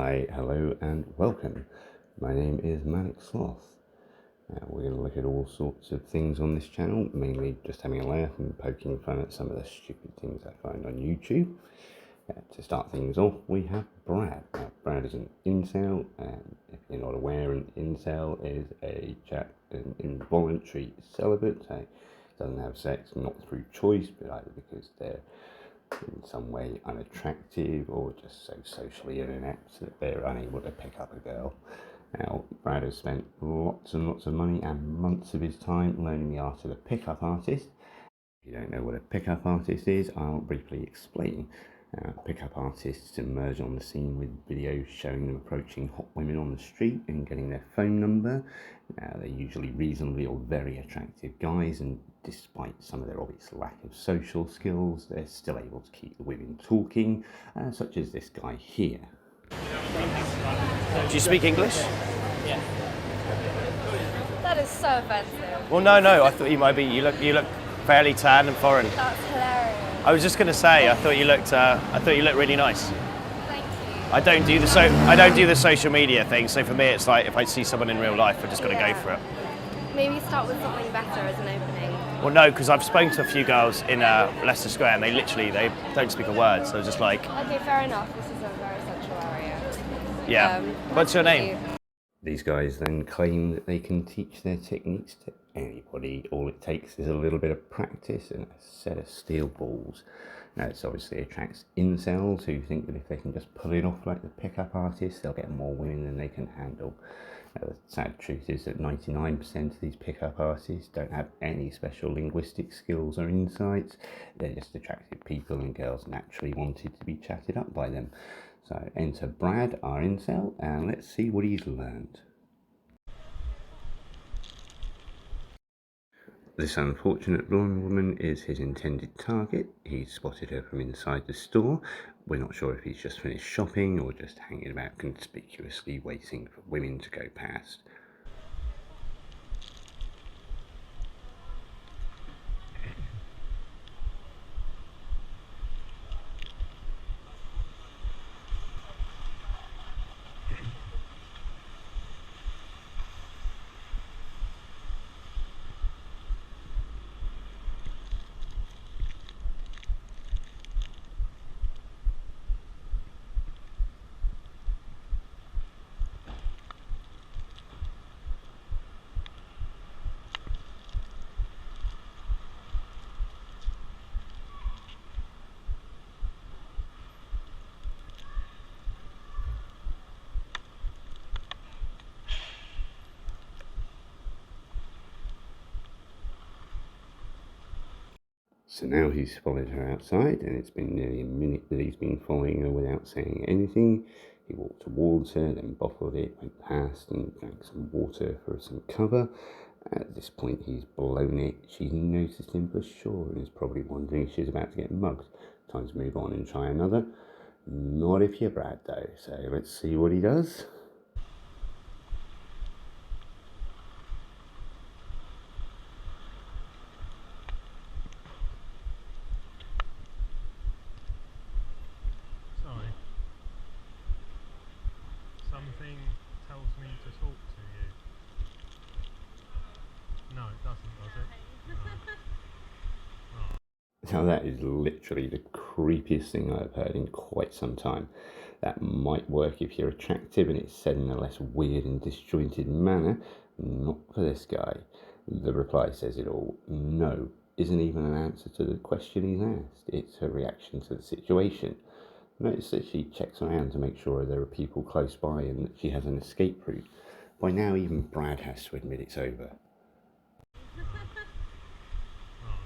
Hi, hello and welcome. My name is Manic Sloth. We're going to look at all sorts of things on this channel, mainly just having a laugh and poking fun at some of the stupid things I find on YouTube. To start things off, we have Brad. Now, Brad is an incel, and if you're not aware, an incel is an involuntary celibate, so doesn't have sex, not through choice, but either because they're in some way unattractive or just so socially inept that they're unable to pick up a girl. Now, Brad has spent lots and lots of money and months of his time learning the art of a pickup artist. If you don't know what a pickup artist is, I'll briefly explain. Pickup artists emerge on the scene with videos showing them approaching hot women on the street and getting their phone number. Now, they're usually reasonably or very attractive guys, and despite some of their obvious lack of social skills, they're still able to keep the women talking, such as this guy here. Do you speak English? Yeah. That is so offensive. Well, no. I thought you might be. You look fairly tan and foreign. That's hilarious. I was just going to say, I thought you looked really nice. Thank you. I don't do the social media thing. So for me, it's like if I see someone in real life, I just got to go for it. Maybe start with something better as an opening. Well, no, because I've spoken to a few girls in Leicester Square, and they don't speak a word. So just like. Okay, fair enough. This is a very central area. Yeah. What's your name? These guys then claim that they can teach their techniques to anybody. All it takes is a little bit of practice and a set of steel balls. Now, this obviously attracts incels who think that if they can just pull it off like the pickup artists, they'll get more women than they can handle. Now, the sad truth is that 99% of these pickup artists don't have any special linguistic skills or insights. They're just attractive people, and girls naturally wanted to be chatted up by them. So enter Brad, our incel, and let's see what he's learned. This unfortunate blonde woman is his intended target. He's spotted her from inside the store. We're not sure if he's just finished shopping or just hanging about conspicuously waiting for women to go past. So now he's followed her outside, and it's been nearly a minute that he's been following her without saying anything. He walked towards her, then bottled it, went past and drank some water for some cover. At this point he's blown it. She's noticed him for sure and is probably wondering if she's about to get mugged. Time to move on and try another. Not if you're Brad though, so let's see what he does. Something tells me to talk to you. No, it doesn't, does it? No. Now that is literally the creepiest thing I've heard in quite some time. That might work if you're attractive and it's said in a less weird and disjointed manner. Not for this guy. The reply says it all. No isn't even an answer to the question he's asked. It's her reaction to the situation. Notice that she checks around to make sure there are people close by and that she has an escape route. By now even Brad has to admit it's over. Oh.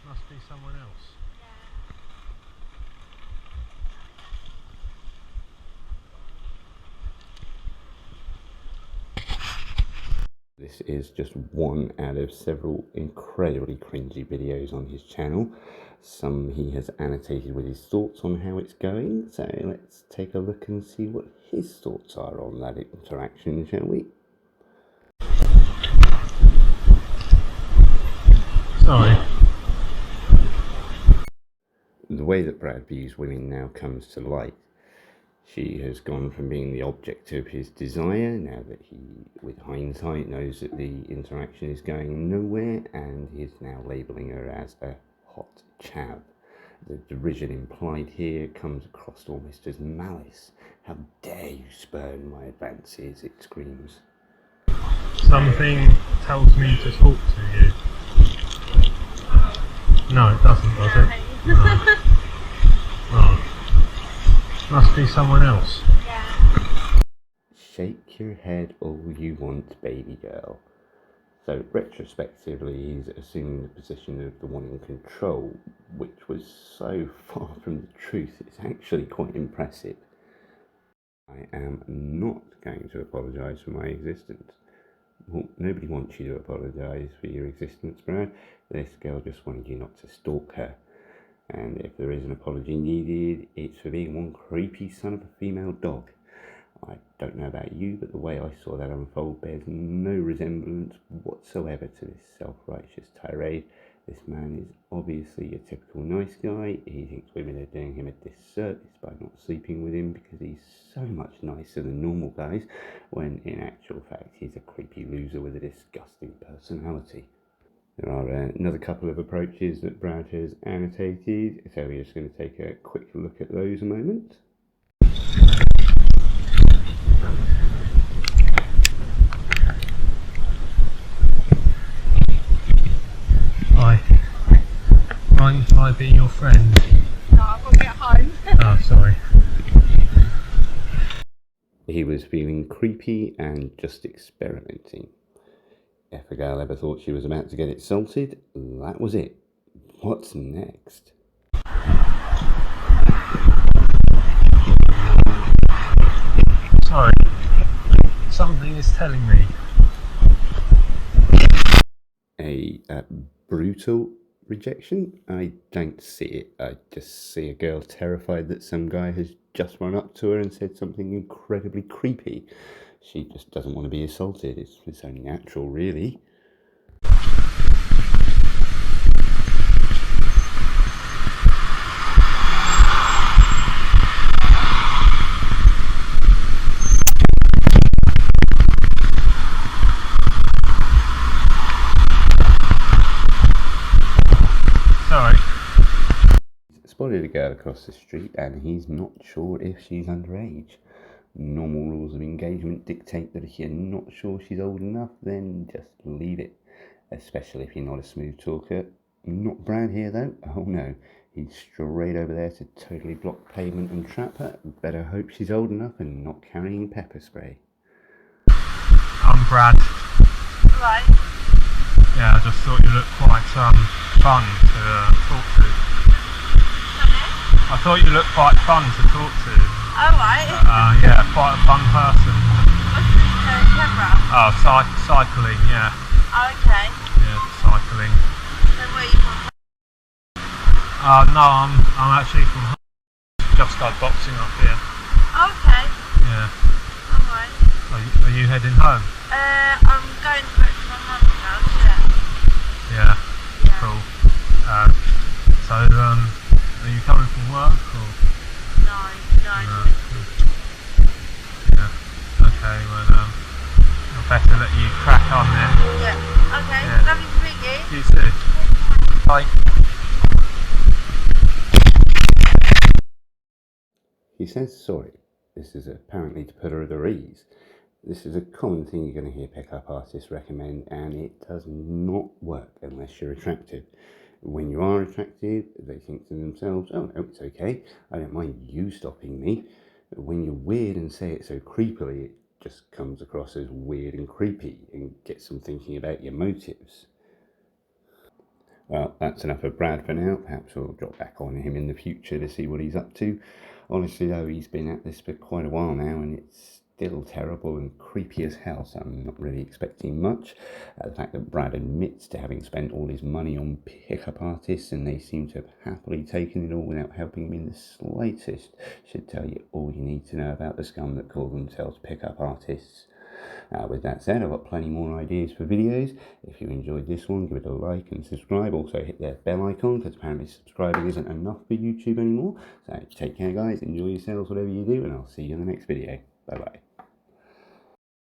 Must be someone else. This is just one out of several incredibly cringy videos on his channel. Some he has annotated with his thoughts on how it's going, so let's take a look and see what his thoughts are on that interaction, shall we? Sorry. The way that Brad views women now comes to light. She has gone from being the object of his desire, now that he, with hindsight, knows that the interaction is going nowhere, and he is now labelling her as a hot chav. The derision implied here comes across almost as malice. How dare you spurn my advances, it screams. Something tells me to talk to you. No, it doesn't, does it? No. Oh. Must be someone else. Shake your head all you want, baby girl. So retrospectively, he's assuming the position of the one in control, which was so far from the truth, it's actually quite impressive. I am not going to apologise for my existence. Well, nobody wants you to apologise for your existence, Brad. This girl just wanted you not to stalk her. And if there is an apology needed, it's for being one creepy son of a female dog. I don't know about you, but the way I saw that unfold bears no resemblance whatsoever to this self-righteous tirade. This man is obviously a typical nice guy. He thinks women are doing him a disservice by not sleeping with him because he's so much nicer than normal guys, when in actual fact he's a creepy loser with a disgusting personality. There are another couple of approaches that Brad has annotated, so we're just going to take a quick look at those a moment. Hi. Mind if I be your friend? No, I've got to get home. Oh, sorry. He was feeling creepy and just experimenting. If a girl ever thought she was about to get it salted, that was it. What's next? Sorry. Something is telling me. A brutal rejection? I don't see it. I just see a girl terrified that some guy has just run up to her and said something incredibly creepy. She just doesn't want to be assaulted. It's only natural, really. Sorry. Spotted a girl across the street and he's not sure if she's underage. Normal rules of engagement dictate that if you're not sure she's old enough, then just leave it. Especially if you're not a smooth talker. Not Brad here though. Oh no, he's straight over there to totally block pavement and trap her. Better hope she's old enough and not carrying pepper spray. I'm Brad. Right. Yeah, I just thought you looked quite fun to talk to. I thought you looked quite fun to talk to. Oh, right. Yeah, quite a fun person. What's the camera? Oh, cycling, yeah. Oh, okay. Yeah, cycling. So where are you from? No, I'm actually from home. Just started boxing up here. Okay. Yeah. Alright. Are you heading home? I'm going to back to my mum's house, Yeah. yeah. Cool. So, are you coming from work or? No. No. Yeah. Okay, well, I'll better let you crack on then. Yeah. Okay. Yeah. Lovely to meet you. You too. Bye. He says sorry. This is apparently to put her at her ease. This is a common thing you're going to hear pickup artists recommend, and it does not work unless you're attractive. When you are attractive, they think to themselves, oh no, it's okay, I don't mind you stopping me. When you're weird and say it so creepily, it just comes across as weird and creepy and gets them thinking about your motives. Well, that's enough of Brad for now. Perhaps we'll drop back on him in the future to see what he's up to. Honestly though, he's been at this for quite a while now and it's still terrible and creepy as hell, so I'm not really expecting much. The fact that Brad admits to having spent all his money on pickup artists and they seem to have happily taken it all without helping him in the slightest should tell you all you need to know about the scum that call themselves pickup artists. With that said, I've got plenty more ideas for videos. If you enjoyed this one, give it a like and subscribe. Also hit the bell icon, because apparently subscribing isn't enough for YouTube anymore. So take care guys, enjoy yourselves, whatever you do, and I'll see you in the next video. Bye bye.